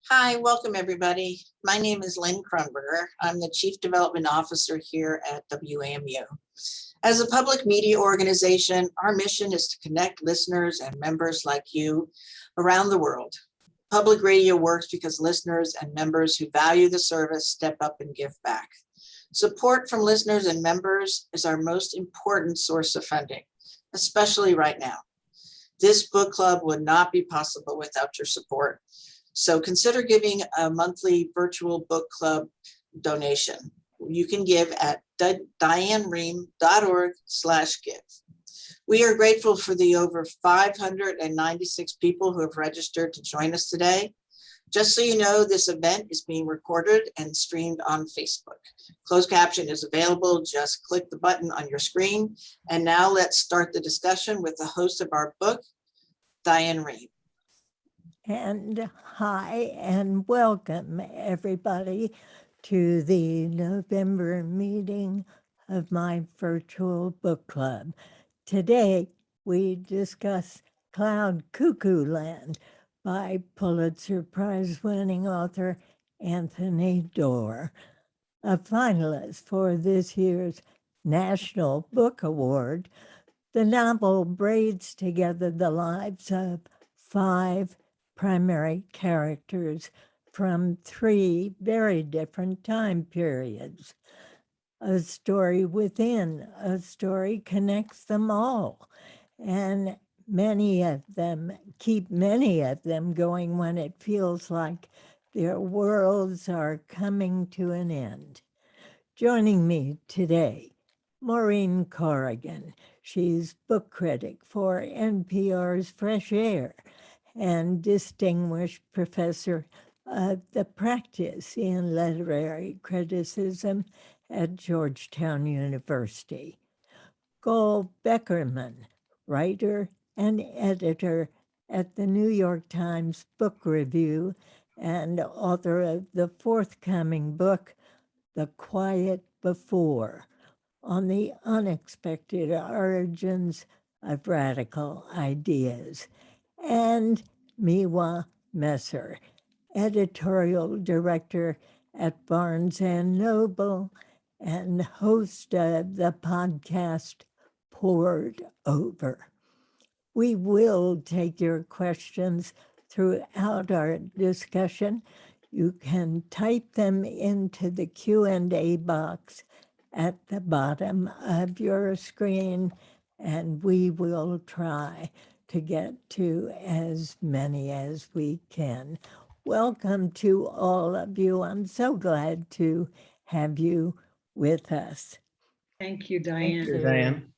Hi, welcome everybody. My name is Lynn Kronberger. I'm the Chief Development Officer here at WAMU. As a public media organization, our mission is to connect listeners and members like you around the world. Public radio works because listeners and members who value the service step up and give back. Support from listeners and members is our most important source of funding, especially right now. This book club would not be possible without your support. So consider giving a monthly virtual book club donation. You can give at dianerehm.org/give. We are grateful for the over 596 people who have registered to join us today. Just so you know, this event is being recorded and streamed on Facebook. Closed caption is available. Just click the button on your screen. And now let's start the discussion with the host of our book, Diane Rehm. And hi and welcome everybody to the November meeting of my virtual book club. Today we discuss Cuckoo Land by Pulitzer Prize-winning author Anthony Doerr, a finalist for this year's National Book Award. The novel braids together the lives of 5 primary characters from 3 very different time periods. A story within a story connects them all, and many of them going when it feels like their worlds are coming to an end. Joining me today, Maureen Corrigan. She's book critic for NPR's Fresh Air and distinguished professor of the practice in literary criticism at Georgetown University. Beckerman, writer and editor at the New York Times Book Review and author of the forthcoming book, The Quiet Before, on the unexpected origins of radical ideas. And Miwa Messer, editorial director at Barnes & Noble and host of the podcast Poured Over. We will take your questions throughout our discussion. You can type them into the Q&A box at the bottom of your screen, and we will try to get to as many as we can. Welcome to all of you. I'm so glad to have you with us. Thank you, Diane. Thank you, Diane.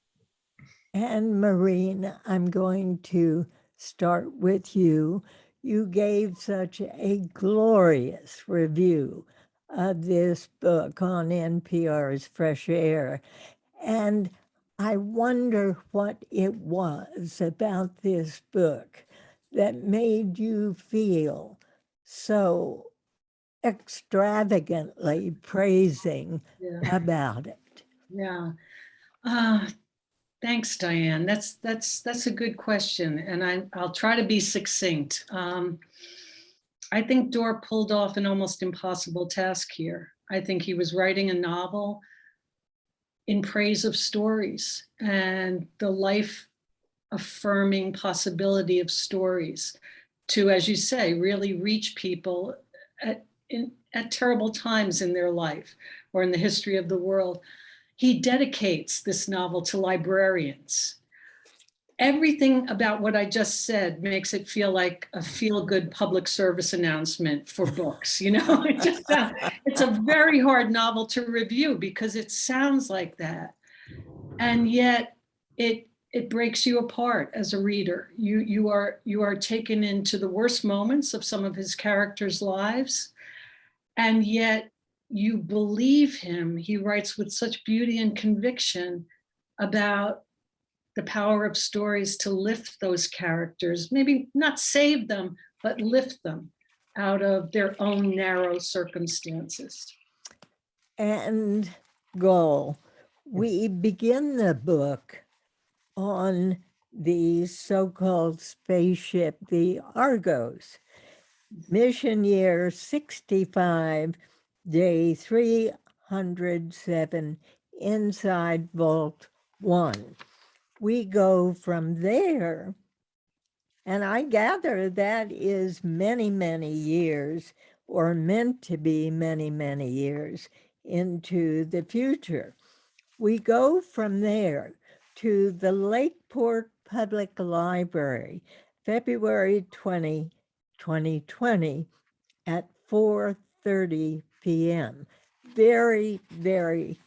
And Maureen, I'm going to start with you. You gave such a glorious review of this book on NPR's Fresh Air. And I wonder what it was about this book that made you feel so extravagantly praising about it. Yeah. Thanks, Diane. That's a good question, and I'll try to be succinct. I think Doerr pulled off an almost impossible task here. I think he was writing a novel in praise of stories and the life-affirming possibility of stories to, as you say, really reach people at terrible times in their life or in the history of the world. He dedicates this novel to librarians. Everything about what I just said makes it feel like a feel-good public service announcement for books. You know, it's a very hard novel to review because it sounds like that. And yet it breaks you apart as a reader. You are taken into the worst moments of some of his characters' lives. And yet you believe him. He writes with such beauty and conviction about the power of stories to lift those characters, maybe not save them, but lift them out of their own narrow circumstances. And we begin the book on the so-called spaceship, the Argos. Mission year 65, day 307, inside Vault 1. We go from there, and I gather that is many, many years, or meant to be many, many years into the future. We go from there to the Lakeport Public Library, February 20, 2020, at 4:30 p.m. Very, very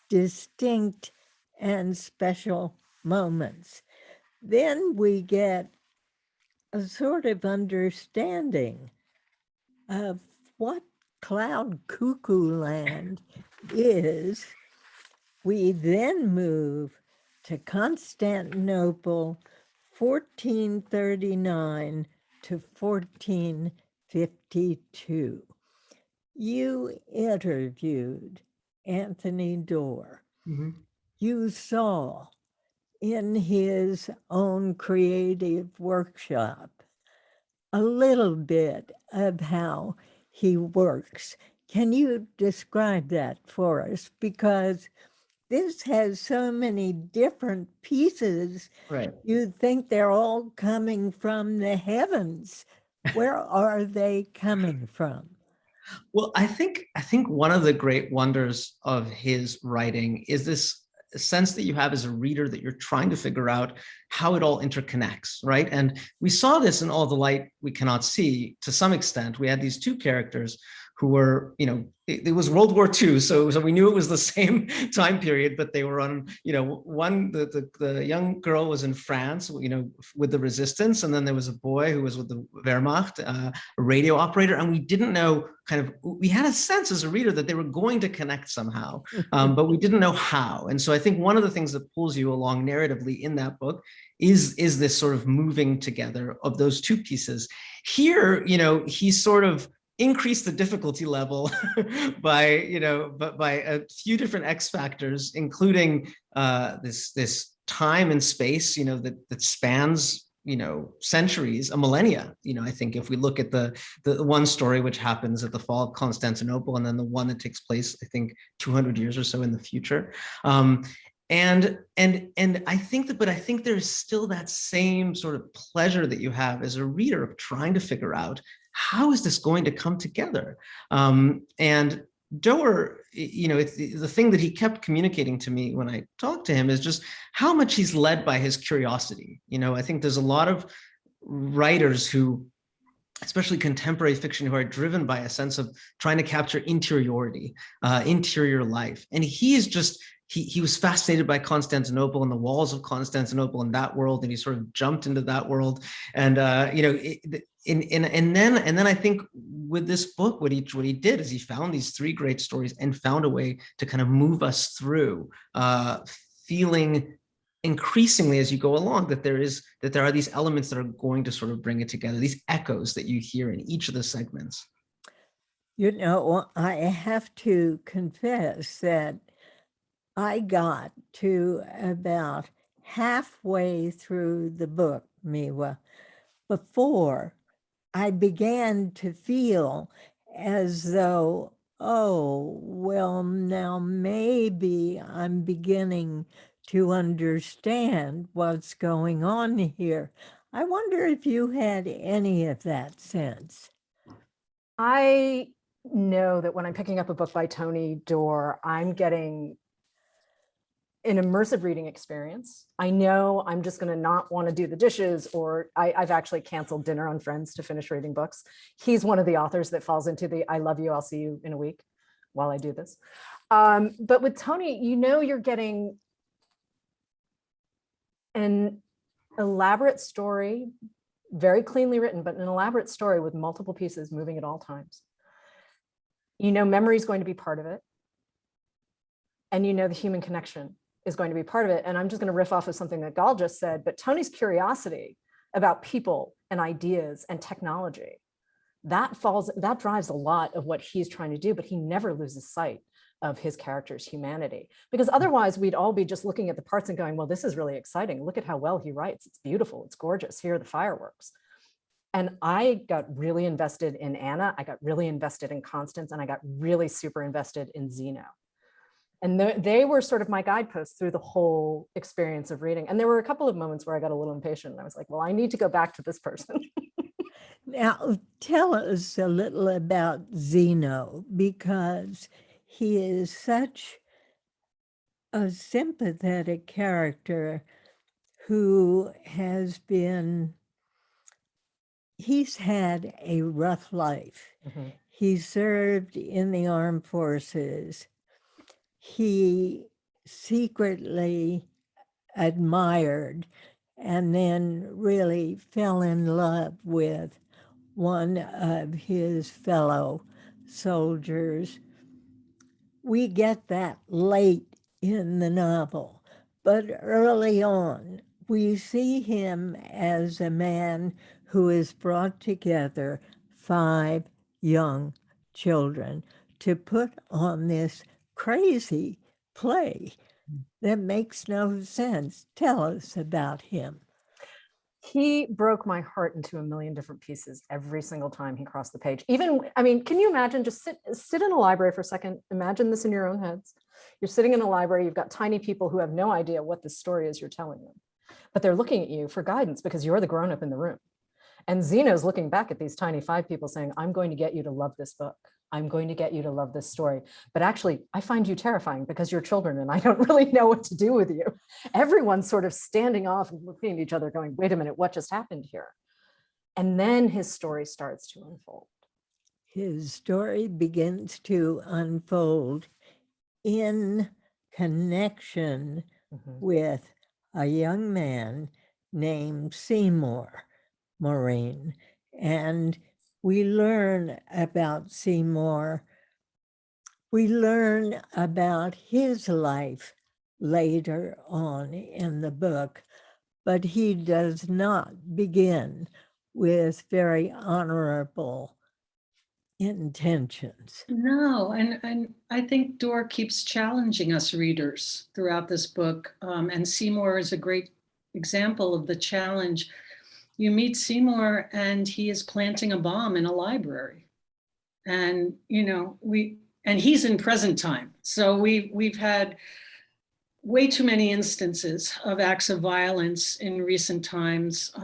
distinct and special moments. Then we get a sort of understanding of what Cloud Cuckoo Land is. We then move to Constantinople, 1439 to 1452. You interviewed Anthony Doerr. You saw in his own creative workshop a little bit of how he works. Can you describe that for us? Because this has so many different pieces. Right. You'd think they're all coming from the heavens. Where are they coming from? Well, I think one of the great wonders of his writing is this sense that you have as a reader that you're trying to figure out how it all interconnects, right? And we saw this in All the Light We Cannot See to some extent. We had these two characters who were, it was World War II, so we knew it was the same time period, but they were on, the young girl was in France, with the resistance, and then there was a boy who was with the Wehrmacht, a radio operator, and we didn't know, we had a sense as a reader that they were going to connect somehow, but we didn't know how. And so I think one of the things that pulls you along narratively in that book is this sort of moving together of those two pieces. Here, he sort of increase the difficulty level by a few different X factors, including this time and space, that spans centuries, a millennia. I think if we look at the one story which happens at the fall of Constantinople, and then the one that takes place, I think 200 years or so in the future. And I think there's still that same sort of pleasure that you have as a reader of trying to figure out, how is this going to come together? And Doerr, it's the thing that he kept communicating to me when I talked to him is just how much he's led by his curiosity. I think there's a lot of writers who, especially contemporary fiction, who are driven by a sense of trying to capture interiority, interior life. And he is just, he was fascinated by Constantinople and the walls of Constantinople and that world, and he sort of jumped into that world. And and then I think with this book, what he did is he found these three great stories and found a way to kind of move us through, feeling increasingly as you go along that there are these elements that are going to sort of bring it together, these echoes that you hear in each of the segments. I have to confess that I got to about halfway through the book, Miwa, before I began to feel as though, oh, well, now maybe I'm beginning to understand what's going on here. I wonder if you had any of that sense. I know that when I'm picking up a book by Tony Doerr, I'm getting an immersive reading experience. I know I'm just going to not want to do the dishes, or I've actually canceled dinner on Friends to finish reading books. He's one of the authors that falls into the I love you, I'll see you in a week while I do this. But with Tony, you're getting an elaborate story, very cleanly written, but an elaborate story with multiple pieces moving at all times. Memory is going to be part of it. And the human connection is going to be part of it. And I'm just going to riff off of something that Gal just said, but Tony's curiosity about people and ideas and technology, that drives a lot of what he's trying to do, but he never loses sight of his character's humanity, because otherwise we'd all be just looking at the parts and going, well, this is really exciting. Look at how well he writes. It's beautiful. It's gorgeous. Here are the fireworks. And I got really invested in Anna, I got really invested in Constance, and I got really super invested in Zeno. And they were sort of my guideposts through the whole experience of reading. And there were a couple of moments where I got a little impatient. And I was like, well, I need to go back to this person. Now, tell us a little about Zeno, because he is such a sympathetic character who has been, he's had a rough life. He served in the armed forces. He secretly admired and then really fell in love with one of his fellow soldiers. We get that late in the novel, but early on, we see him as a man who has brought together 5 young children to put on this crazy play that makes no sense. Tell us about him. He broke my heart into a million different pieces every single time he crossed the page. Even, I mean, can you imagine, just sit in a library for a second, imagine this in your own heads. You're sitting in a library, you've got tiny people who have no idea what the story is you're telling them, but they're looking at you for guidance because you're the grown-up in the room. And Zeno's looking back at these tiny 5 people saying, I'm going to get you to love this book. I'm going to get you to love this story. But actually, I find you terrifying because you're children and I don't really know what to do with you. Everyone's sort of standing off and looking at each other going, wait a minute, what just happened here? And then his story starts to unfold. His story begins to unfold in connection with a young man named Seymour, Maureen. And we learn about Seymour. We learn about his life later on in the book, but he does not begin with very honorable intentions. No, and I think Doerr keeps challenging us readers throughout this book. And Seymour is a great example of the challenge. You meet Seymour and he is planting a bomb in a library. And, you know, and he's in present time. So we've had way too many instances of acts of violence in recent times,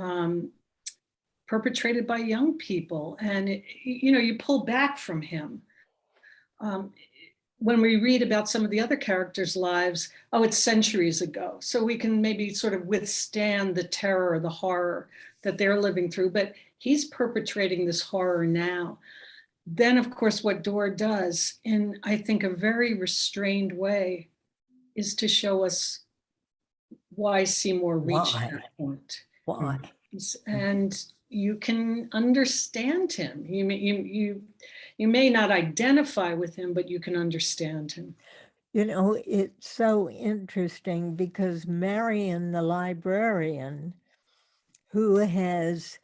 perpetrated by young people. And, you know, you pull back from him. When we read about some of the other characters' lives, oh, it's centuries ago. So we can maybe sort of withstand the terror, the horror that they're living through, but he's perpetrating this horror now. Then, of course, what Doerr does in, I think, a very restrained way is to show us why Seymour reached that point. Why? And you can understand him. You may not identify with him, but you can understand him. You know, it's so interesting because Marion, the librarian, who has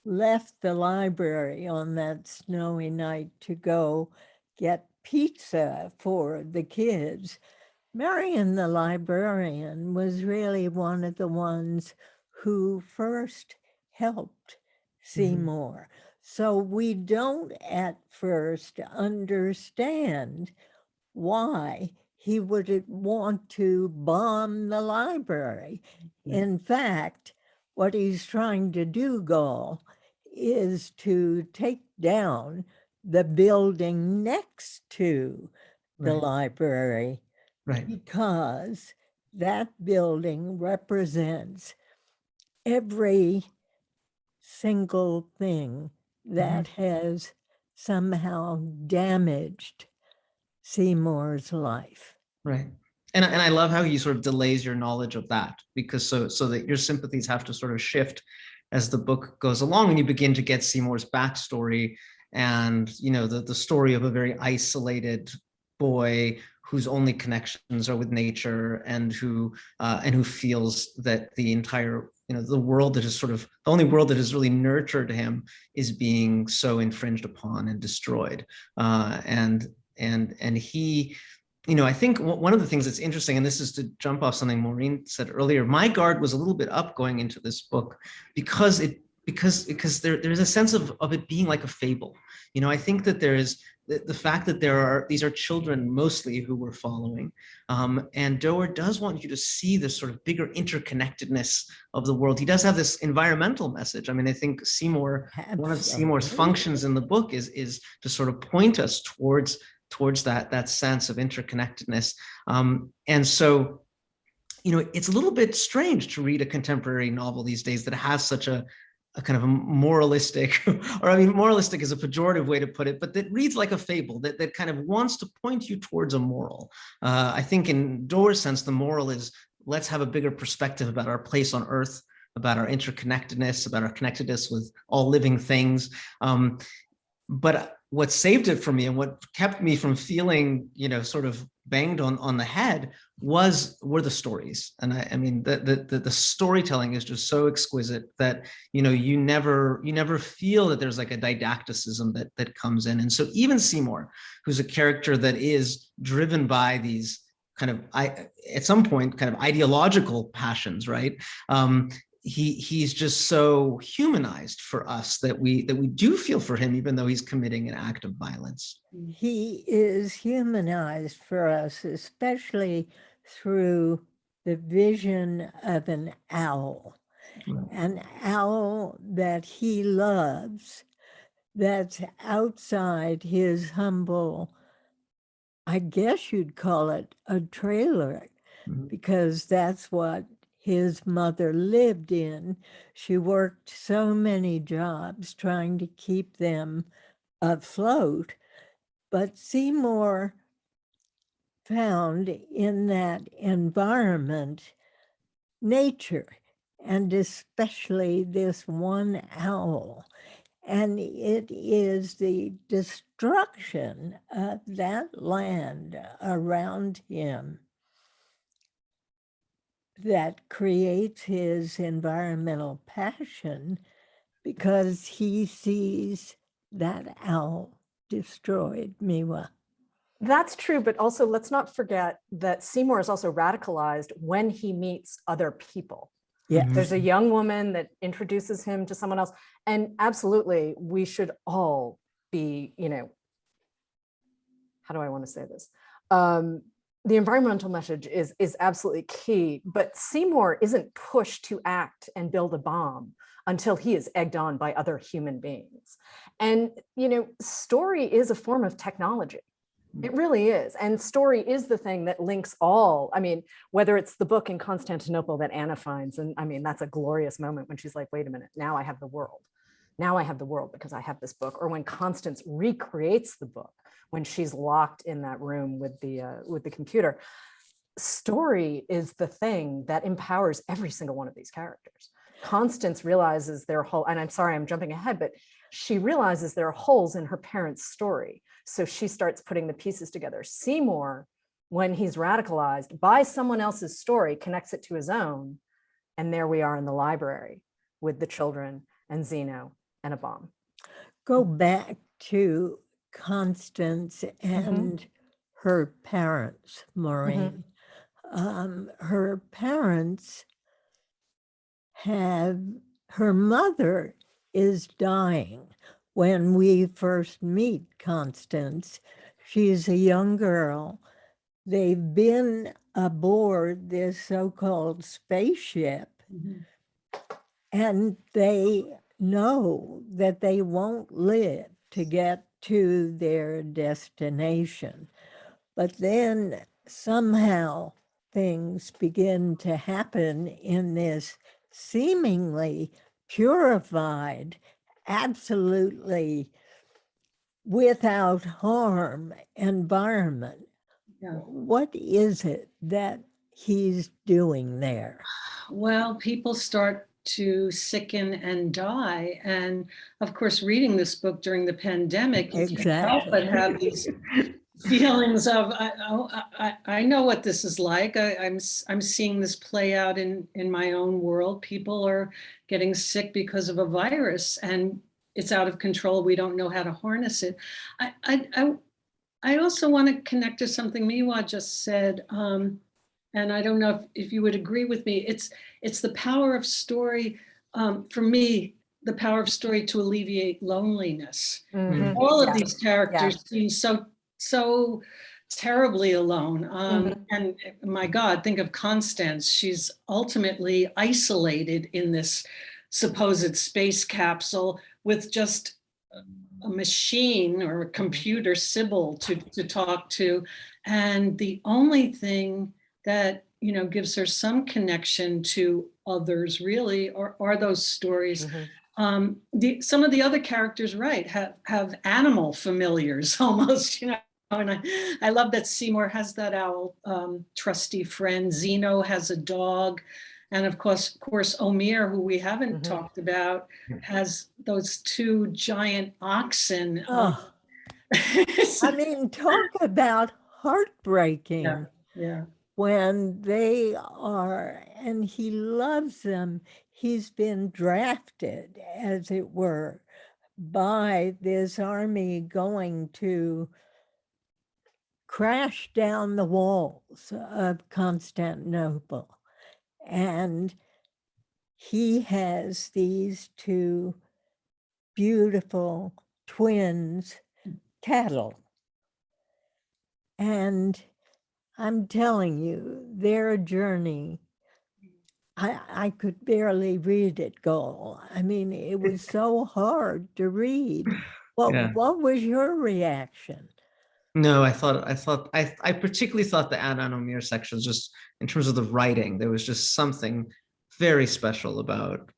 left the library on that snowy night to go get pizza for the kids, Marion, the librarian, was really one of the ones who first helped Seymour. So we don't at first understand why he would want to bomb the library. In fact, what he's trying to do, Gall, is to take down the building next to the library, because that building represents every single thing that has somehow damaged Seymour's life. Right. And I love how he sort of delays your knowledge of that, because so that your sympathies have to sort of shift as the book goes along and you begin to get Seymour's backstory and, you know, the story of a very isolated boy whose only connections are with nature and who feels that the entire, you know, the world that is sort of the only world that has really nurtured him is being so infringed upon and destroyed. And he, you know, I think one of the things that's interesting, and this is to jump off something Maureen said earlier, my guard was a little bit up going into this book because because there's a sense of it being like a fable. I think that there is the fact that these are children mostly who we're following, and Doerr does want you to see this sort of bigger interconnectedness of the world. He does have this environmental message. I mean, I think Seymour, one of Seymour's functions in the book is to sort of point us towards that sense of interconnectedness, and so it's a little bit strange to read a contemporary novel these days that has such a kind of a moralistic, or I mean, moralistic is a pejorative way to put it, but that reads like a fable, that kind of wants to point you towards a moral. I think in Doerr's sense, the moral is, let's have a bigger perspective about our place on Earth, about our interconnectedness, about our connectedness with all living things. But what saved it for me and what kept me from feeling, sort of banged on the head were the stories. And I mean, the storytelling is just so exquisite that, you never feel that there's like a didacticism that comes in. And so even Seymour, who's a character that is driven by these kind of, at some point, kind of ideological passions, right? He's just so humanized for us that we do feel for him, even though he's committing an act of violence. He is humanized for us, especially through the vision of an owl that he loves, that's outside his humble, I guess you'd call it a trailer, because that's what his mother lived in. She worked so many jobs trying to keep them afloat. But Seymour found in that environment nature, and especially this one owl. And it is the destruction of that land around him that creates his environmental passion, because he sees that owl destroyed. Miwa. That's true, but also let's not forget that Seymour is also radicalized when he meets other people. Yes. There's a young woman that introduces him to someone else. And absolutely, we should all be, how do I want to say this? The environmental message is absolutely key, but Seymour isn't pushed to act and build a bomb until he is egged on by other human beings. And, story is a form of technology. It really is. And story is the thing that links all. I mean, whether it's the book in Constantinople that Anna finds, and I mean, that's a glorious moment when she's like, wait a minute, now I have the world. Now I have the world because I have this book. Or when Constance recreates the book, when she's locked in that room with the computer. Story is the thing that empowers every single one of these characters. Constance realizes their whole, and I'm sorry, I'm jumping ahead, but she realizes there are holes in her parents' story. So she starts putting the pieces together. Seymour, when he's radicalized by someone else's story, connects it to his own. And there we are in the library with the children and Zeno and a bomb. Go back to Constance and her parents, Maureen. Her parents her mother is dying when we first meet Constance. She's a young girl. They've been aboard this so-called spaceship, and they know that they won't live to get to their destination. But then somehow things begin to happen in this seemingly purified, absolutely without harm environment. Yeah. What is it that he's doing there? Well, people start to sicken and die. And of course, reading this book during the pandemic, you can't help but have these feelings of, I know what this is like. I'm seeing this play out in my own world. People are getting sick because of a virus and it's out of control. We don't know how to harness it. I also want to connect to something Miwa just said. And I don't know if you would agree with me. It's the power of story. For me, the power of story to alleviate loneliness. Mhm. All of Yeah. these characters seem so terribly alone. And my God, think of Constance. She's ultimately isolated in this supposed space capsule with just a machine or a computer Sybil to talk to. And the only thing that, you know, gives her some connection to others really are those stories. Some of the other characters, right, have animal familiars almost, you know. And I love that Seymour has that owl trusty friend. Zeno has a dog. And of course, Omeir, who we haven't talked about, has those two giant oxen. Oh, I mean, talk about heartbreaking. Yeah. When they are, and he loves them, he's been drafted, as it were, by this army going to crash down the walls of Constantinople. And he has these two beautiful twins, cattle. And I'm telling you, their journey, I could barely read it go. I mean, it was so hard to read. What was your reaction? No, I particularly thought the Anna and Omeir sections, just in terms of the writing, there was just something very special about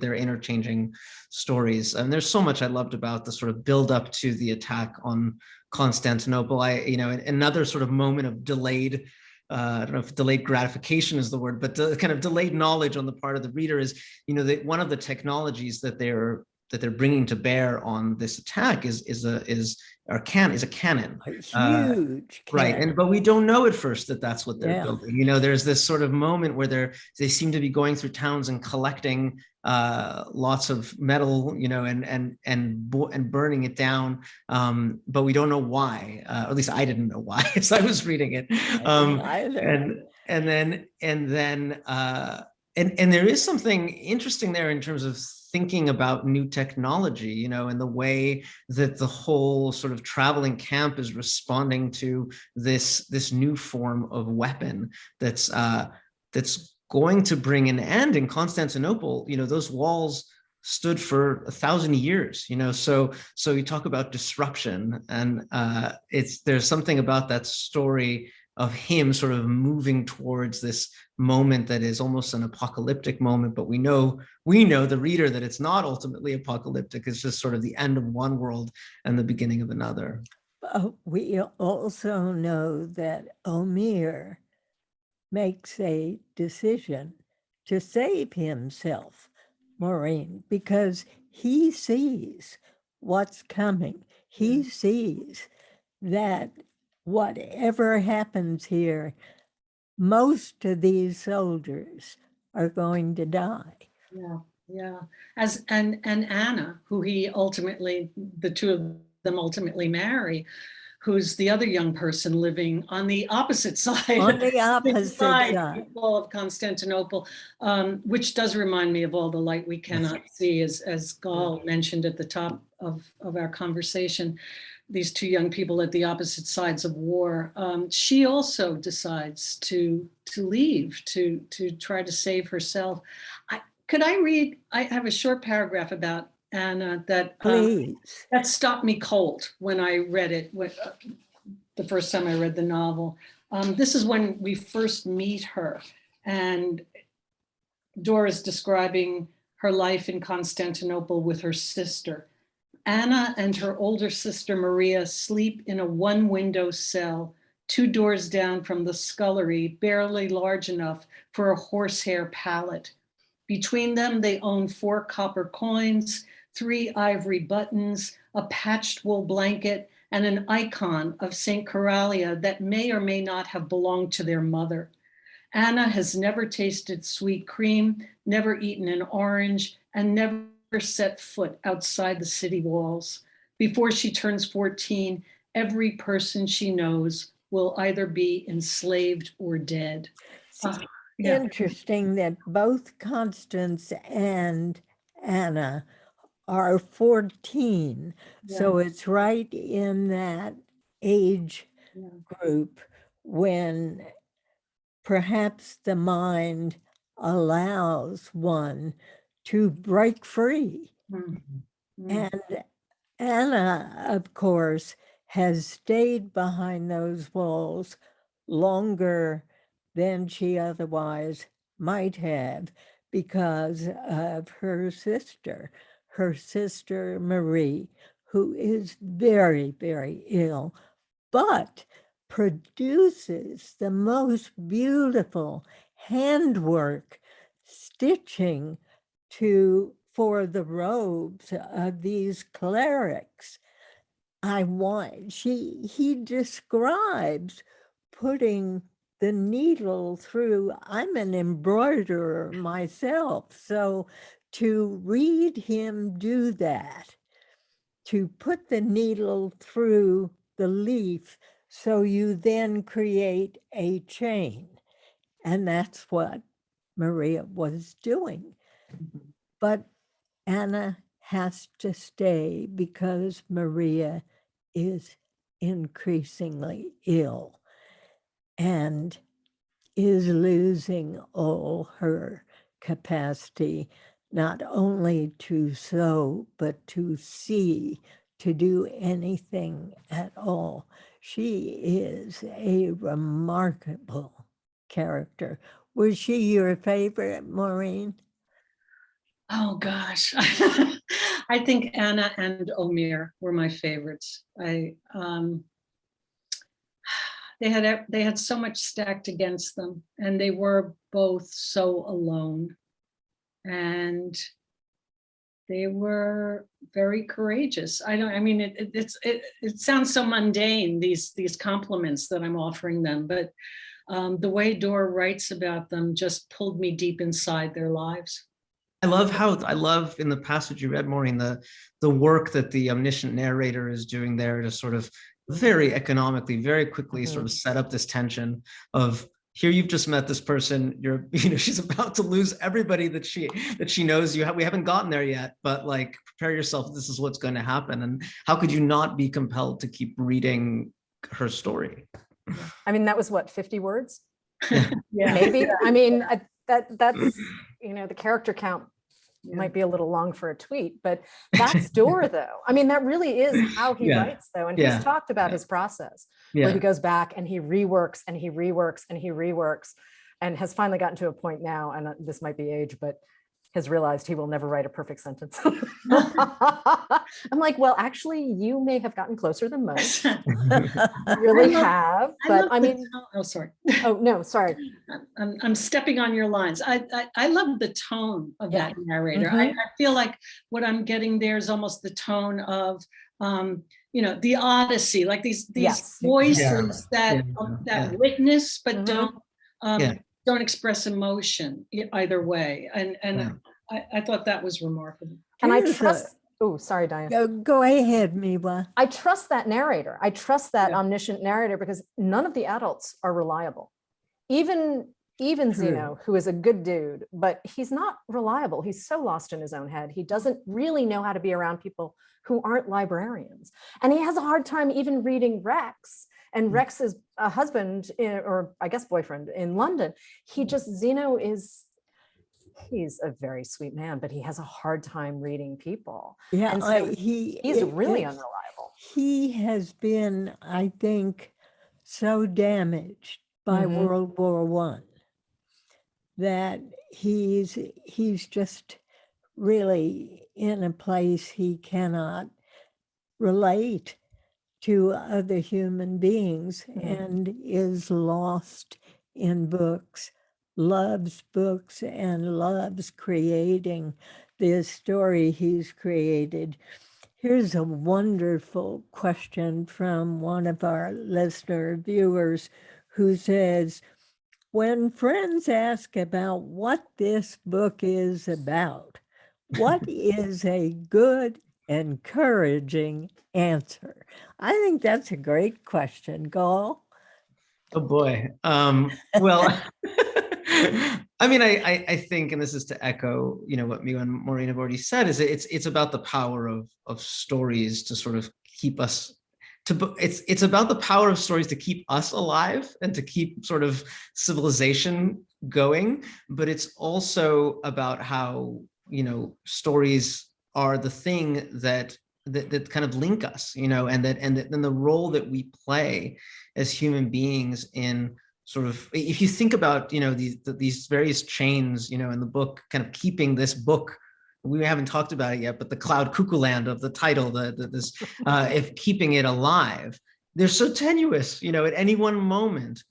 their interchanging stories. And there's so much I loved about the sort of build up to the attack on Constantinople. Another sort of moment of delayed, I don't know if delayed gratification is the word, but the kind of delayed knowledge on the part of the reader is, that one of the technologies that they're bringing to bear on this attack is a cannon. A huge cannon. Right, but we don't know at first that that's what they're building. There's this sort of moment where they seem to be going through towns and collecting lots of metal, and burning it down, but we don't know why. Or at least I didn't know why as I was reading it. And there is something interesting there in terms of thinking about new technology, and the way that the whole sort of traveling camp is responding to this new form of weapon that's going to bring an end. In Constantinople, those walls stood for 1,000 years, so you talk about disruption, and there's something about that story of him sort of moving towards this moment that is almost an apocalyptic moment, but we know the reader that it's not ultimately apocalyptic. It's just sort of the end of one world and the beginning of another. We also know that Omeir makes a decision to save himself, Maureen, because he sees what's coming. He sees that whatever happens here, most of these soldiers are going to die. Yeah. And Anna, who the two of them ultimately marry, who's the other young person living on the opposite side. On the opposite side of Constantinople, which does remind me of all the light we cannot see, as Gall mentioned at the top of our conversation. These two young people at the opposite sides of war. She also decides to leave, to try to save herself. Could I read? I have a short paragraph about Anna that that stopped me cold when I read it. The first time I read the novel. This is when we first meet her, and Doerr is describing her life in Constantinople with her sister. Anna and her older sister Maria sleep in a one-window cell, 2 doors down from the scullery, barely large enough for a horsehair pallet. Between them, they own 4 copper coins, 3 ivory buttons, a patched wool blanket, and an icon of St. Coralia that may or may not have belonged to their mother. Anna has never tasted sweet cream, never eaten an orange, and never set foot outside the city walls. Before she turns 14, every person she knows will either be enslaved or dead. Yeah. interesting that both Constance and Anna are 14. So it's right in that age Yeah. group when perhaps the mind allows one to break free. Mm. Mm. And Anna, of course, has stayed behind those walls longer than she otherwise might have because of her sister Marie, who is very, very ill, but produces the most beautiful handwork stitching for the robes of these clerics. He describes putting the needle through. I'm an embroiderer myself, so to read him do that, to put the needle through the leaf so you then create a chain. And that's what Maria was doing. But Anna has to stay because Maria is increasingly ill and is losing all her capacity, not only to sew, but to see, to do anything at all. She is a remarkable character. Was she your favorite, Maureen? Oh gosh, I think Anna and Omeir were my favorites. They had so much stacked against them, and they were both so alone, and they were very courageous. It sounds so mundane, these compliments that I'm offering them, but the way Doerr writes about them just pulled me deep inside their lives. I love in the passage you read, Maureen, the work that the omniscient narrator is doing there to sort of very economically, very quickly sort of set up this tension of, here you've just met this person, she's about to lose everybody that she knows. We haven't gotten there yet, but like, prepare yourself, this is what's going to happen. And how could you not be compelled to keep reading her story? I mean, that was what, 50 words? Yeah. Maybe. I mean, that's, the character count might be a little long for a tweet, but that's Doerr though. I mean, that really is how he writes though. And he's talked about his process where he goes back and he reworks and he reworks and he reworks and has finally gotten to a point now, and this might be age, but has realized he will never write a perfect sentence. I'm like, well, actually, you may have gotten closer than most. You really have, but I mean, oh, sorry. Oh no, sorry. I'm stepping on your lines. I love the tone of that narrator. I feel like what I'm getting there is almost the tone of, the Odyssey, like these voices that witness but don't express emotion either way. And I thought that was remarkable. And I trust, oh, sorry, Diane. Go ahead, Miwa. I trust that narrator. I trust that omniscient narrator because none of the adults are reliable. Even Zeno, who is a good dude, but he's not reliable. He's so lost in his own head. He doesn't really know how to be around people who aren't librarians. And he has a hard time even reading Rex. And Rex is a husband, or I guess boyfriend in London. Zeno he's a very sweet man, but he has a hard time reading people. Yeah, and so he's really unreliable. He has been, I think, so damaged by World War I that he's just really in a place he cannot relate to other human beings and is lost in books, loves books and loves creating this story he's created. Here's a wonderful question from one of our listener viewers who says, when friends ask about what this book is about, what is a good, encouraging answer? I think that's a great question, Gall. Oh boy. Well, I mean, I think, and this is to echo, what Miwa and Maureen have already said, is it's about the power of stories to sort of keep us it's about the power of stories to keep us alive and to keep sort of civilization going. But it's also about how, stories are the thing that kind of link us, and then the role that we play as human beings in sort of, if you think about, these various chains, in the book, kind of keeping this book, we haven't talked about it yet, but the cloud Cuckoo Land of the title, if keeping it alive, they're so tenuous, at any one moment,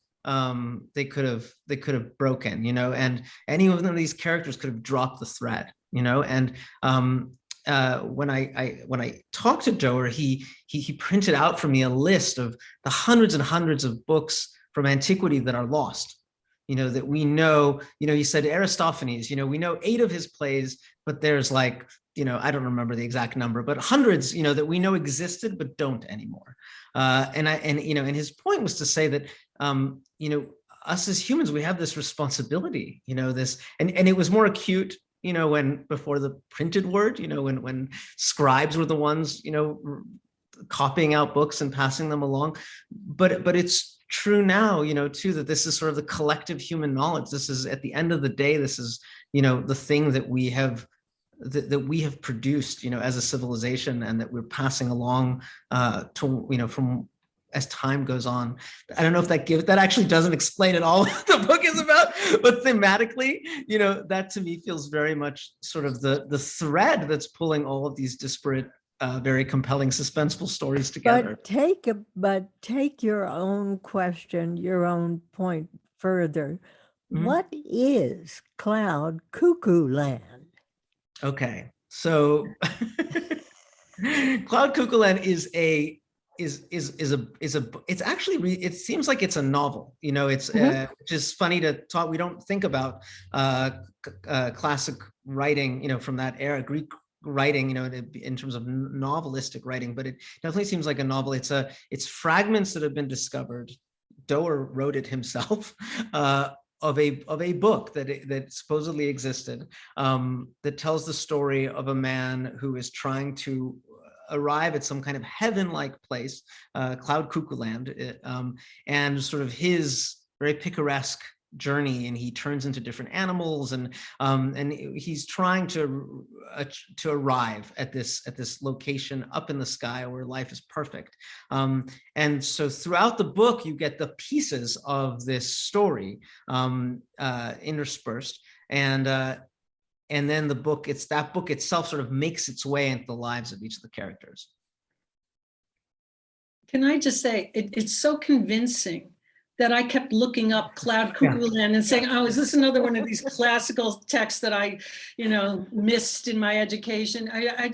they could have broken, and any one of these characters could have dropped the thread, and when I talked to Doerr, he printed out for me a list of the hundreds and hundreds of books from antiquity that are lost, that we know, he said Aristophanes, we know 8 of his plays, but there's like, I don't remember the exact number, but hundreds, that we know existed, but don't anymore. And his point was to say that, us as humans, we have this responsibility, this, and it was more acute, when before the printed word, when scribes were the ones, copying out books and passing them along. But it's true now, too, that this is sort of the collective human knowledge. This is, at the end of the day, this is, the thing that we have produced, as a civilization, and that we're passing along to, from as time goes on. I don't know if that actually doesn't explain at all what the book is about, but thematically, that to me feels very much sort of the thread that's pulling all of these disparate, very compelling, suspenseful stories together. But take your own question, your own point further. Mm-hmm. What is Cloud Cuckoo Land? Okay, so Cloud Cuckoo Land it's actually, it seems like it's a novel, it's which is funny to talk. We don't think about classic writing, from that era, Greek writing, in terms of novelistic writing, but it definitely seems like a novel. It's fragments that have been discovered. Doerr wrote it himself, of a book that supposedly existed, that tells the story of a man who is trying to arrive at some kind of heaven-like place, Cloud Cuckoo Land, and sort of his very picaresque journey, and he turns into different animals, and he's trying to arrive at this location up in the sky where life is perfect. And so throughout the book, you get the pieces of this story interspersed, and then the book, that book itself sort of makes its way into the lives of each of the characters. Can I just say, it's so convincing that I kept looking up Cloud Cuckoo Land and saying, oh, is this another one of these classical texts that I, missed in my education? I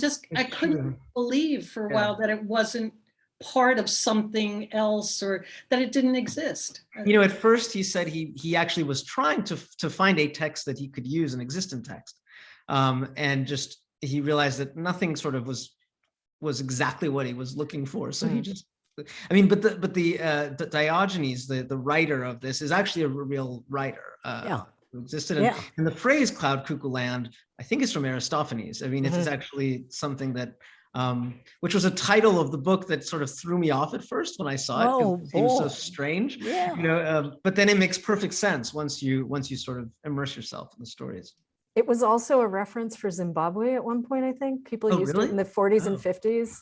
couldn't believe for a while that it wasn't part of something else, or that it didn't exist. At first he said he actually was trying to find a text that he could use, an existent text. And just, he realized that nothing sort of was exactly what he was looking for. So he just, but the Diogenes, the writer of this, is actually a real writer who existed. And the phrase Cloud Cuckoo Land, I think, is from Aristophanes. I mean, it's actually something that, which was a title of the book that sort of threw me off at first when I saw it. It seems so strange, but then it makes perfect sense once you sort of immerse yourself in the stories. It was also a reference for Zimbabwe at one point, I think. People used it in the 40s and 50s.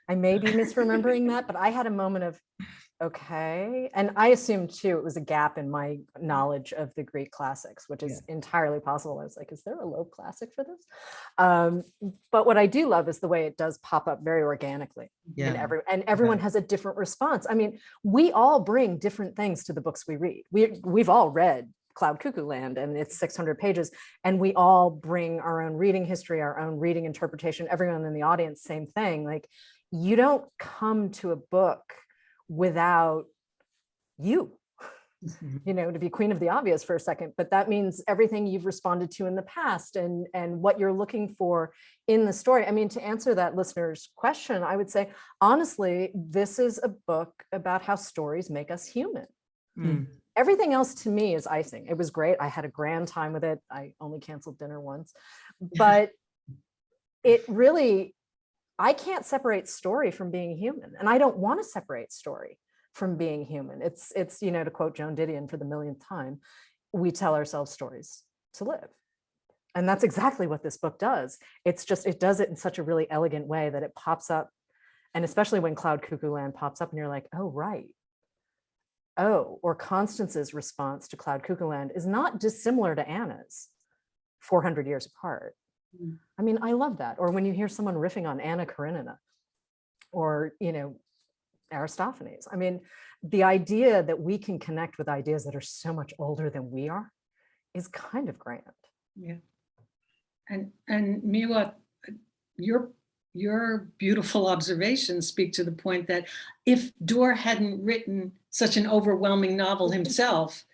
I may be misremembering that, but I had a moment of, okay. And I assumed too, it was a gap in my knowledge of the Greek classics, which is entirely possible. I was like, is there a low classic for this? But what I do love is the way it does pop up very organically. And everyone has a different response. I mean, we all bring different things to the books we read. We've all read Cloud Cuckoo Land, and it's 600 pages, and we all bring our own reading history, our own reading interpretation. Everyone in the audience, same thing. Like, you don't come to a book without you, to be queen of the obvious for a second, but that means everything you've responded to in the past and what you're looking for in the story. I mean, to answer that listener's question, I would say, honestly, this is a book about how stories make us human. Everything else to me is icing. It was great. I had a grand time with it. I only canceled dinner once, but it really, I can't separate story from being human, and I don't want to separate story from being human. It's to quote Joan Didion for the millionth time, we tell ourselves stories to live. And that's exactly what this book does. It's just, it does it in such a really elegant way that it pops up. And especially when Cloud Cuckoo Land pops up and you're like, oh, right. Oh, or Constance's response to Cloud Cuckoo Land is not dissimilar to Anna's 400 years apart. I mean, I love that. Or when you hear someone riffing on Anna Karenina or, Aristophanes. I mean, the idea that we can connect with ideas that are so much older than we are is kind of grand. Yeah. And Miwa, your beautiful observations speak to the point that if Doerr hadn't written such an overwhelming novel himself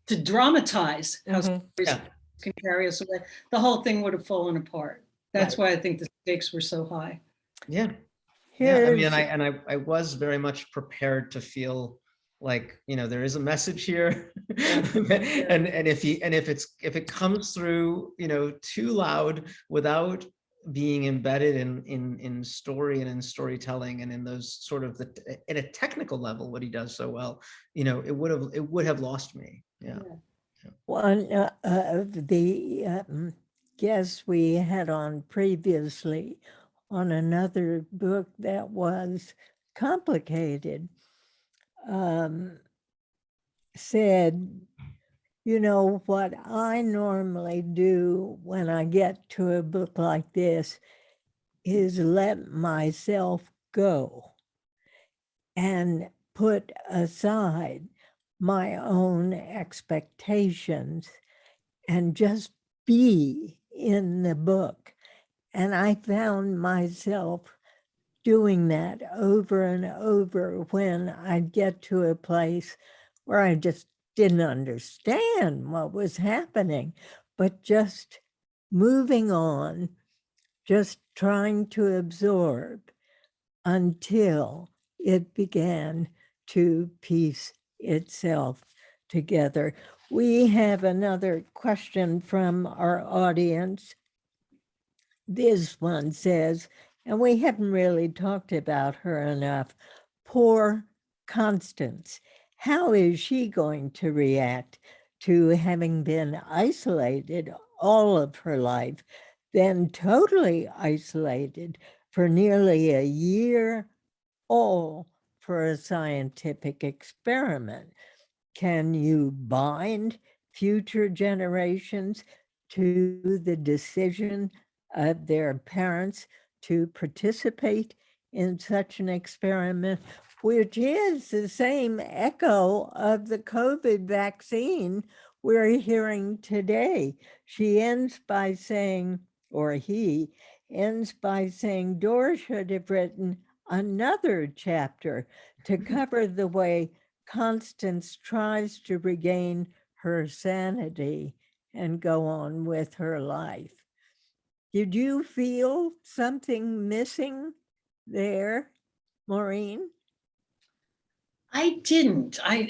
to dramatize how stories can carry us away, the whole thing would have fallen apart. That's why I think the stakes were so high. Yeah. Yeah, I mean, I was very much prepared to feel like, there is a message here, and if it comes through, too loud without being embedded in story and in storytelling and in those sort of at a technical level, what he does so well, it would have lost me. Yeah. One of the guests we had on previously on another book that was complicated said, what I normally do when I get to a book like this is let myself go and put aside my own expectations and just be in the book. And I found myself doing that over and over when I'd get to a place where I just didn't understand what was happening, but just moving on, just trying to absorb until it began to piece itself together. We have another question from our audience. This one says, and we haven't really talked about her enough, poor Constance. How is she going to react to having been isolated all of her life, then totally isolated for nearly a year, all for a scientific experiment? Can you bind future generations to the decision of their parents to participate in such an experiment, which is the same echo of the COVID vaccine we're hearing today? She ends by saying, or he ends by saying, Doerr should have written another chapter to cover the way Constance tries to regain her sanity and go on with her life. Did you feel something missing there, Maureen? I didn't. I'm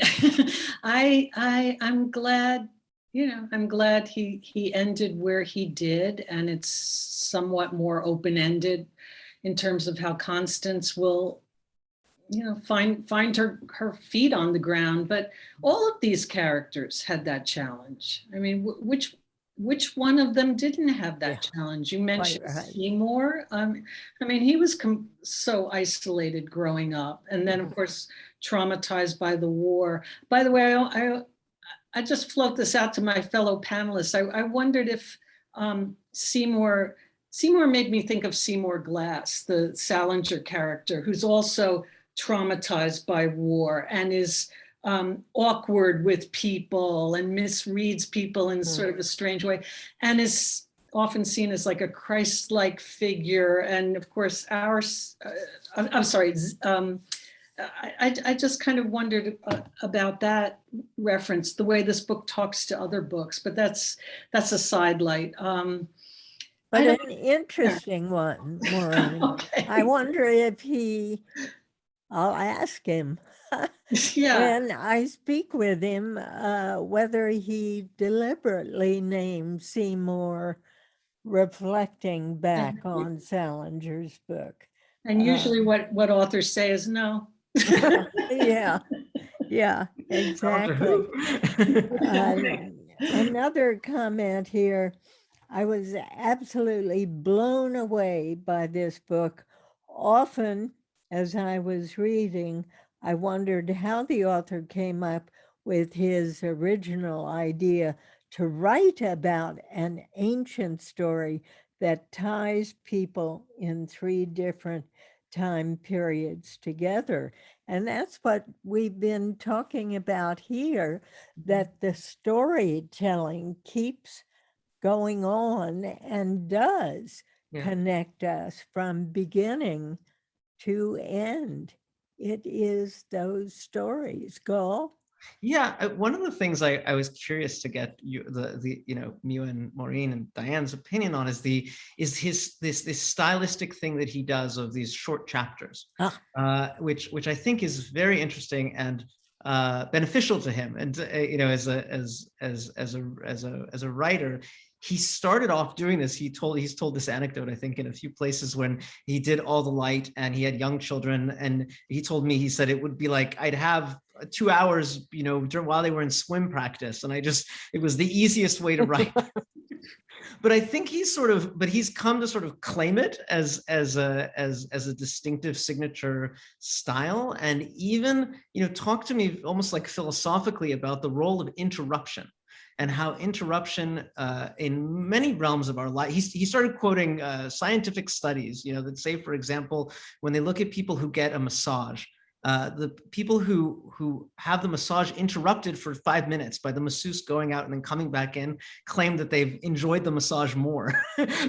glad, I'm glad he ended where he did, and it's somewhat more open-ended in terms of how Constance will, find her feet on the ground. But all of these characters had that challenge. I mean, which one of them didn't have that challenge? You mentioned Seymour. I mean, he was so isolated growing up, and then of course traumatized by the war. By the way, I just float this out to my fellow panelists. I wondered if Seymour made me think of Seymour Glass, the Salinger character, who's also traumatized by war and is awkward with people and misreads people in sort of a strange way, and is often seen as like a Christ-like figure. And of course, I just kind of wondered about that reference, the way this book talks to other books, but that's a sidelight. But an interesting one, Maureen. Okay. I wonder if he I'll ask him Yeah. when I speak with him whether he deliberately named Seymour reflecting back on Salinger's book. And usually what authors say is no. Yeah, yeah, exactly. Another comment here. I was absolutely blown away by this book. Often, as I was reading, I wondered how the author came up with his original idea to write about an ancient story that ties people in 3 different time periods together. And that's what we've been talking about here, that the storytelling keeps going on and does Yeah. connect us from beginning to end. It is those stories. Go. Yeah, one of the things I was curious to get Miwa and Maureen and Diane's opinion on is this stylistic thing that he does of these short chapters, which I think is very interesting and beneficial to him. And as a writer, he started off doing this. He's told this anecdote, I think, in a few places when he did All the Light and he had young children. And he told me, he said it would be like I'd have 2 hours, while they were in swim practice, and it was the easiest way to write. But I think he's come to sort of claim it as a distinctive signature style, and even talk to me almost like philosophically about the role of interruption and how interruption in many realms of our life. He started quoting scientific studies, that say, for example, when they look at people who get a massage, the people who have the massage interrupted for 5 minutes by the masseuse going out and then coming back in claim that they've enjoyed the massage more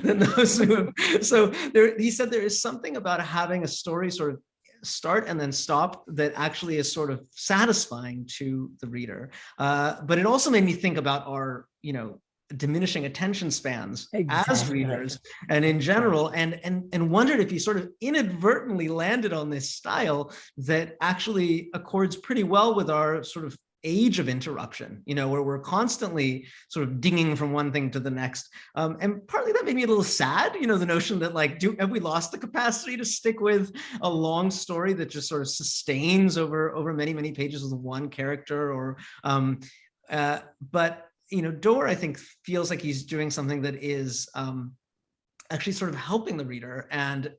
than those who have. So he said there is something about having a story sort of start and then stop that actually is sort of satisfying to the reader. But it also made me think about our, diminishing attention spans as readers and in general, and wondered if he sort of inadvertently landed on this style that actually accords pretty well with our sort of age of interruption, where we're constantly sort of dinging from one thing to the next. And partly that made me a little sad, the notion that have we lost the capacity to stick with a long story that just sort of sustains over many, many pages with one character, or but Doerr, I think, feels like he's doing something that is actually sort of helping the reader and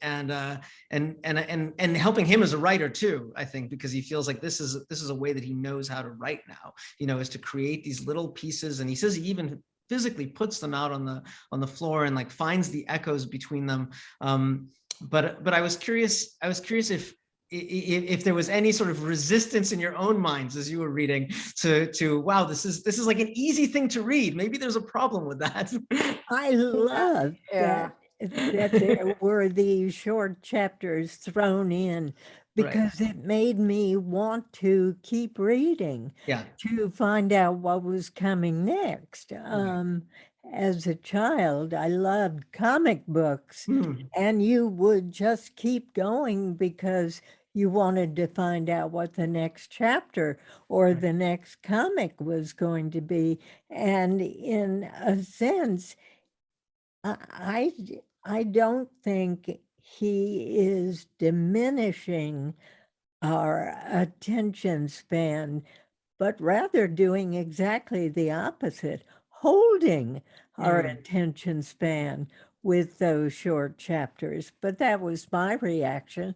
helping him as a writer too, I think, because he feels like this is a way that he knows how to write now, is to create these little pieces. And he says he even physically puts them out on the floor and finds the echoes between them. But I was curious if there was any sort of resistance in your own minds as you were reading to wow, this is like an easy thing to read. Maybe there's a problem with that. I love that there were these short chapters thrown in, because it made me want to keep reading, to find out what was coming next. As a child, I loved comic books, and you would just keep going because you wanted to find out what the next chapter or the next comic was going to be. And in a sense, I don't think he is diminishing our attention span, but rather doing exactly the opposite, holding our attention span with those short chapters. But that was my reaction.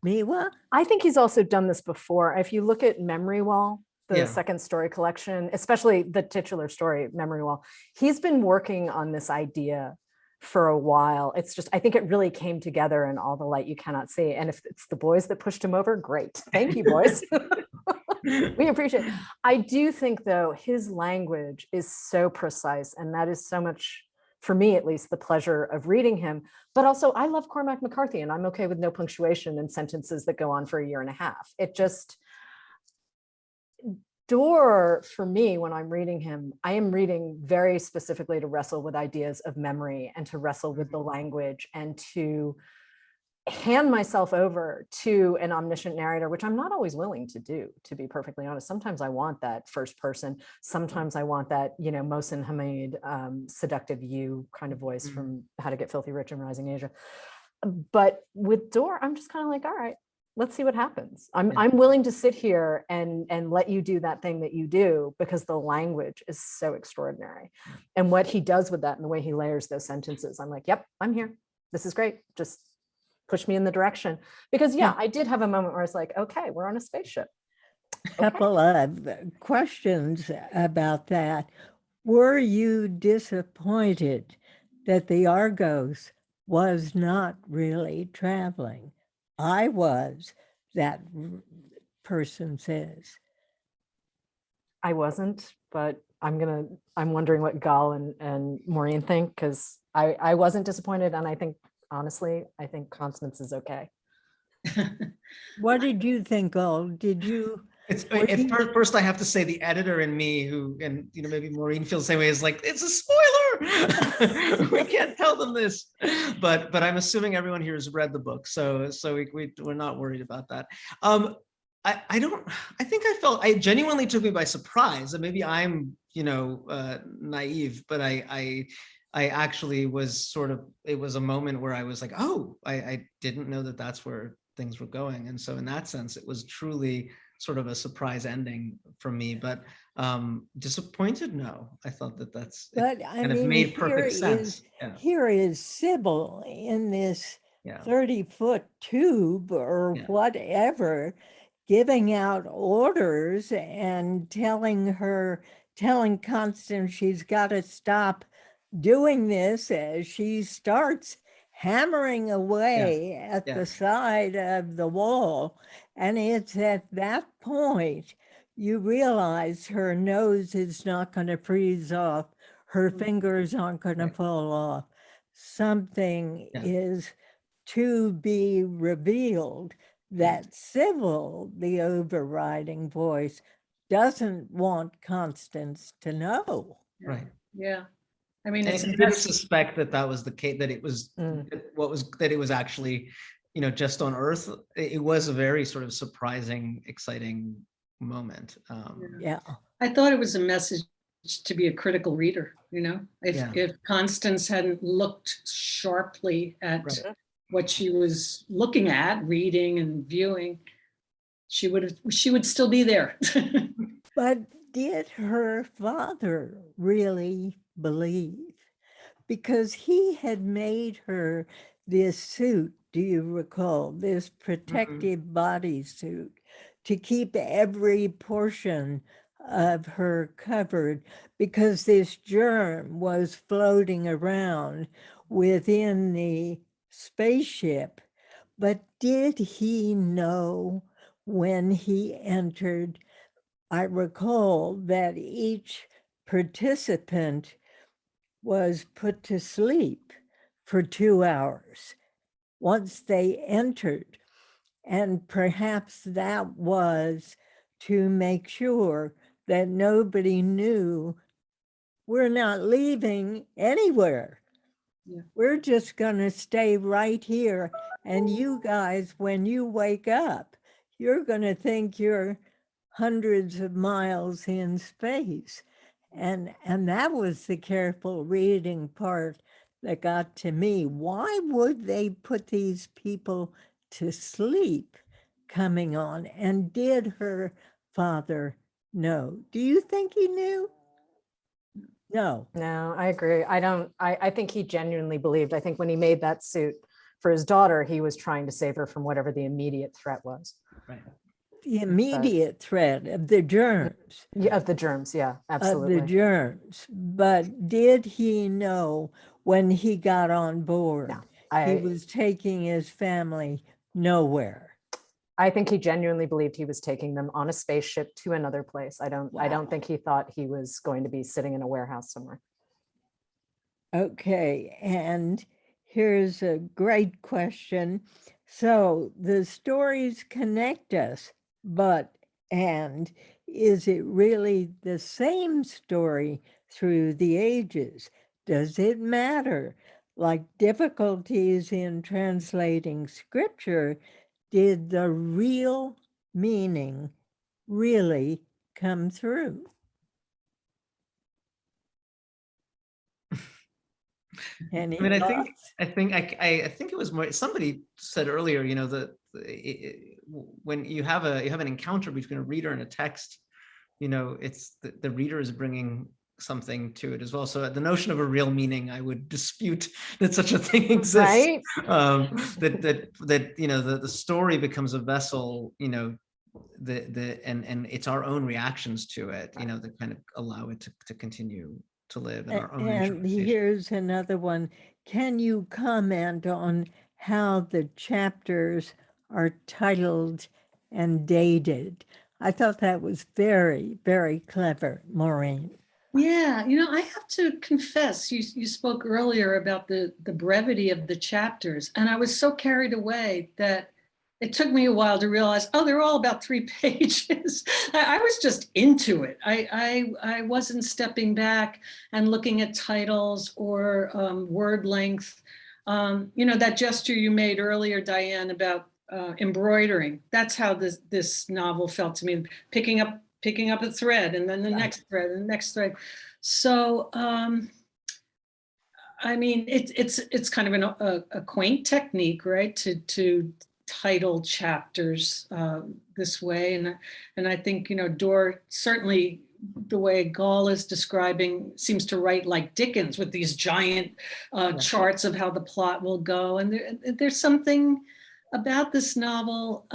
Miwa? I think he's also done this before. If you look at Memory Wall, the second story collection, especially the titular story, Memory Wall, he's been working on this idea for a while. It's just, I think it really came together in All the Light You Cannot See. And if it's the boys that pushed him over, great. Thank you, boys. We appreciate it. I do think, though, his language is so precise, and that is so much, for me at least, the pleasure of reading him. But also, I love Cormac McCarthy, and I'm okay with no punctuation in sentences that go on for a year and a half. It just, Doerr, for me, when I'm reading him, I am reading very specifically to wrestle with ideas of memory and to wrestle with the language and to hand myself over to an omniscient narrator, which I'm not always willing to do, to be perfectly honest. Sometimes I want that first person. Sometimes I want that, Mohsin Hamid, seductive you kind of voice from How to Get Filthy Rich in Rising Asia. But with Doerr, I'm just kind of like, all right, let's see what happens. I'm willing to sit here and let you do that thing that you do, because the language is so extraordinary. And what he does with that and the way he layers those sentences, I'm like, yep, I'm here. This is great. Just push me in the direction. Because I did have a moment where I was like, okay, we're on a spaceship. Couple of questions about that. Were you disappointed that the Argos was not really traveling? I was, that person says. I wasn't, but I'm wondering what Gal and Maureen think, because I wasn't disappointed. And I think, honestly, I think Constance is okay. What did you think, Gal? Did you? First, I have to say the editor in me and maybe Maureen feels the same way, is like, it's a spoiler. We can't tell them this, but I'm assuming everyone here has read the book, so we're not worried about that. It genuinely took me by surprise, and maybe I'm naive, but I actually was it was a moment where I was like, oh, I didn't know that that's where things were going, and so in that sense, it was truly sort of a surprise ending for me. But disappointed, no. I thought that's made perfect sense. Here is Sybil in this 30-foot tube or whatever, giving out orders and telling Constance she's got to stop doing this as she starts hammering away at the side of the wall. And it's at that point you realize her nose is not going to freeze off, her fingers aren't going to fall off. Something is to be revealed, that Sybil, the overriding voice, doesn't want Constance to know. Right. Yeah. I mean, I didn't suspect that was the case, that it was that it was actually, just on Earth. It was a very sort of surprising, exciting moment. I thought it was a message to be a critical reader. If Constance hadn't looked sharply at what she was looking at, reading and viewing, she would still be there. But did her father really believe? Because he had made her this suit, do you recall, this protective bodysuit to keep every portion of her covered, because this germ was floating around within the spaceship. But did he know when he entered? I recall that each participant was put to sleep for 2 hours once they entered. And perhaps that was to make sure that nobody knew we're not leaving anywhere. We're just going to stay right here. And you guys, when you wake up, you're going to think you're hundreds of miles in space. And that was the careful reading part that got to me. Why would they put these people to sleep coming on? And did her father know? Do you think he knew? No. No, I agree. I think he genuinely believed. I think when he made that suit for his daughter, he was trying to save her from whatever the immediate threat was. Right. The immediate threat of the germs. Yeah, of the germs. Yeah, absolutely. Of the germs. But did he know when he got on board he was taking his family nowhere? I think he genuinely believed he was taking them on a spaceship to another place. I don't think he thought he was going to be sitting in a warehouse somewhere. Okay, and here's a great question. So the stories connect us, and is it really the same story through the ages? Does it matter like difficulties in translating scripture, did the real meaning really come through? Any I mean, thoughts? I think it was more. Somebody said earlier, you know, that when you have an encounter between a reader and a text, you know, it's the reader is bringing something to it as well. So the notion of a real meaning, I would dispute that such a thing exists. Right? That you know, the story becomes a vessel, you know, and it's our own reactions to it, you know, that kind of allow it to continue to live in our own And interpretation. here's another one. Can you comment on how the chapters are titled and dated? I thought that was very, very clever, Maureen. Yeah, you know, I have to confess, you spoke earlier about the brevity of the chapters, and I was so carried away that it took me a while to realize, oh, they're all about 3 pages. I was just into it. I wasn't stepping back and looking at titles or word length. You know, that gesture you made earlier, Diane, about embroidering. That's how this novel felt to me, picking up a thread and then the next thread and the next thread. So, I mean, it's kind of a quaint technique, right? To title chapters this way. And I think, you know, Doerr certainly, the way Gall is describing, seems to write like Dickens with these giant charts of how the plot will go. And there's something about this novel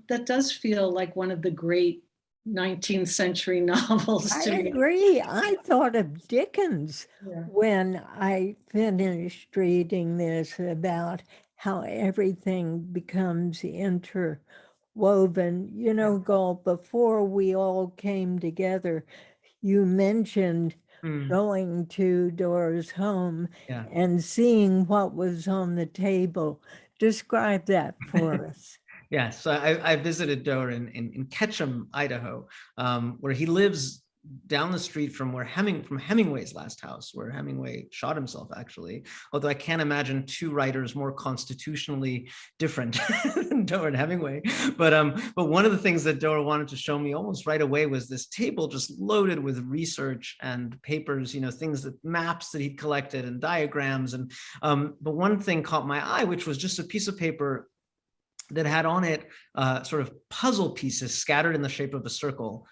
that does feel like one of the great 19th century novels I to me. agree. I thought of Dickens Yeah. when I finished reading this, about how everything becomes interwoven. You know, Gall, before we all came together, you mentioned going to Doerr's home Yeah. and seeing what was on the table. Describe that for us. Yeah, so I visited Doerr in Ketchum, Idaho, where he lives down the street from Hemingway's last house, where Hemingway shot himself, actually. Although I can't imagine 2 writers more constitutionally different than Doerr and Hemingway. But one of the things that Doerr wanted to show me almost right away was this table just loaded with research and papers, you know, things that maps that he'd collected and diagrams. And but one thing caught my eye, which was just a piece of paper that had on it sort of puzzle pieces scattered in the shape of a circle,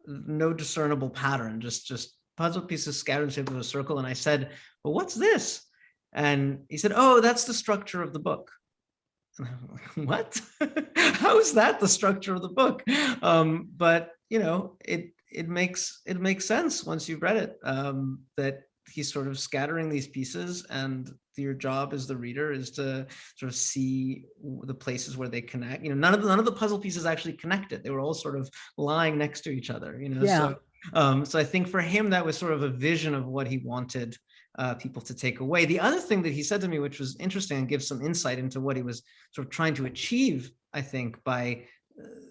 no discernible pattern, just puzzle pieces scattered in the shape of a circle. And I said, well, what's this? And he said, oh, that's the structure of the book. And I'm like, what? How is that the structure of the book? But you know, it makes sense once you've read it, that he's sort of scattering these pieces, and your job as the reader is to sort of see the places where they connect. You know, none of the puzzle pieces actually connected. They were all sort of lying next to each other, you know. Yeah. So I think for him, that was sort of a vision of what he wanted people to take away. The other thing that he said to me, which was interesting and gives some insight into what he was sort of trying to achieve, I think, by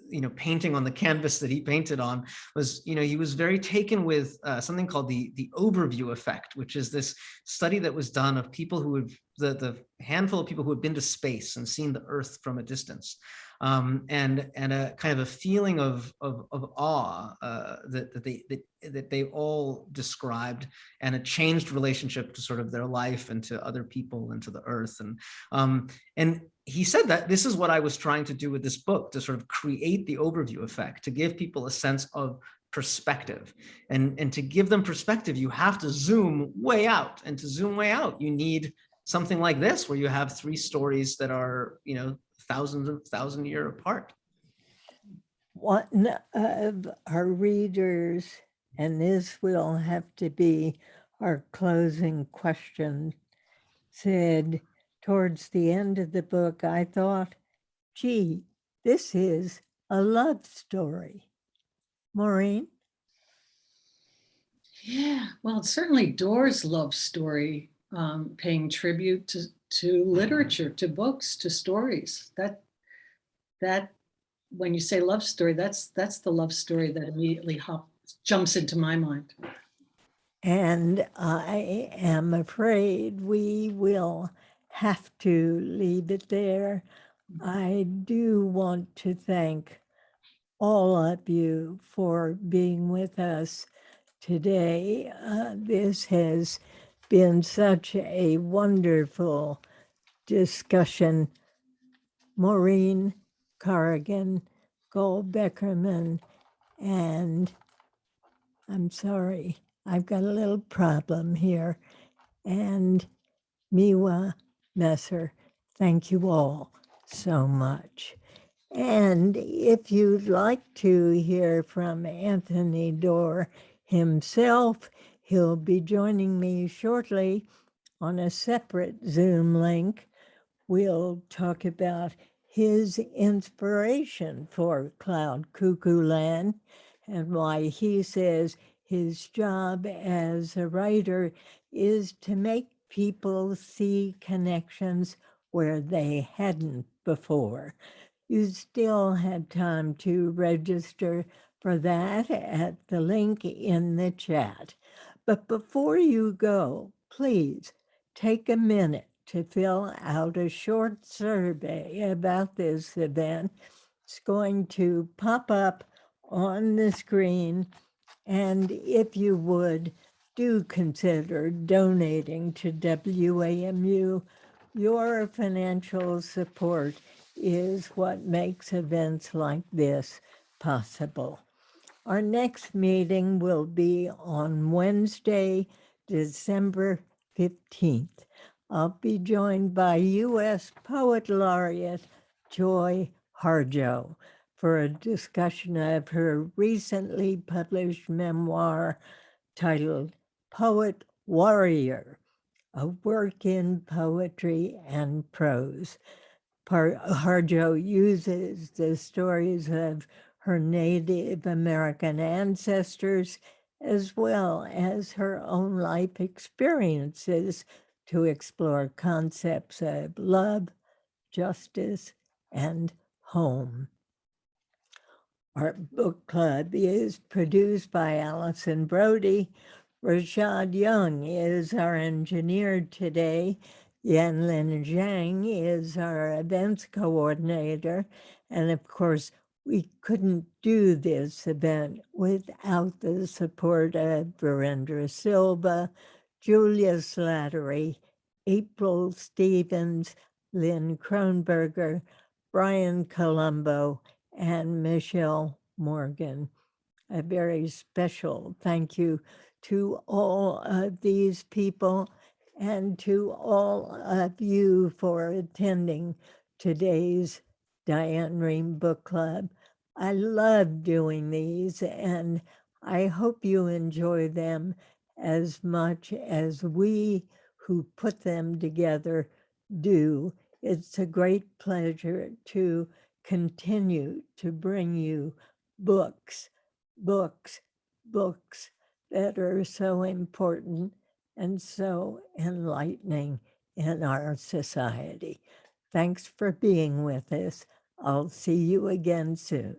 you know, painting on the canvas that he painted on, was, you know, he was very taken with something called the overview effect, which is this study that was done of people who have the handful of people who have been to space and seen the Earth from a distance, and a kind of a feeling of awe that they all described, and a changed relationship to sort of their life and to other people and to the Earth. And he said that this is what I was trying to do with this book, to sort of create the overview effect, to give people a sense of perspective. And to give them perspective, you have to zoom way out. And to zoom way out, you need something like this, where you have 3 stories that are, you know, thousand year apart. One of our readers, and this will have to be our closing question, said, towards the end of the book, I thought, gee, this is a love story. Maureen? Yeah, well, it's certainly Doerr's love story, paying tribute to literature, to books, to stories. That when you say love story, that's the love story that immediately jumps into my mind. And I am afraid we will have to leave it there. I do want to thank all of you for being with us today. This has been such a wonderful discussion. Maureen Corrigan, Beckerman, and I'm sorry, I've got a little problem here, and Miwa Messer. Thank you all so much. And if you'd like to hear from Anthony Doerr himself, he'll be joining me shortly on a separate Zoom link. We'll talk about his inspiration for Cloud Cuckoo Land and why he says his job as a writer is to make people see connections where they hadn't before. You still had time to register for that at the link in the chat. But before you go, please take a minute to fill out a short survey about this event. It's going to pop up on the screen. And if you would, do consider donating to WAMU. Your financial support is what makes events like this possible. Our next meeting will be on Wednesday, December 15th. I'll be joined by U.S. Poet Laureate Joy Harjo for a discussion of her recently published memoir titled Poet Warrior, a work in poetry and prose. Harjo uses the stories of her Native American ancestors as well as her own life experiences to explore concepts of love, justice, and home. Our book club is produced by Allison Brody. Rashad Young is our engineer today. Yanlin Zhang is our events coordinator. And of course, we couldn't do this event without the support of Virendra Silva, Julia Slattery, April Stevens, Lynn Kronberger, Brian Colombo, and Michelle Morgan. A very special thank you to all of these people and to all of you for attending today's Diane Rehm Book Club. I love doing these, and I hope you enjoy them as much as we who put them together do. It's a great pleasure to continue to bring you books that are so important and so enlightening in our society. Thanks for being with us. I'll see you again soon.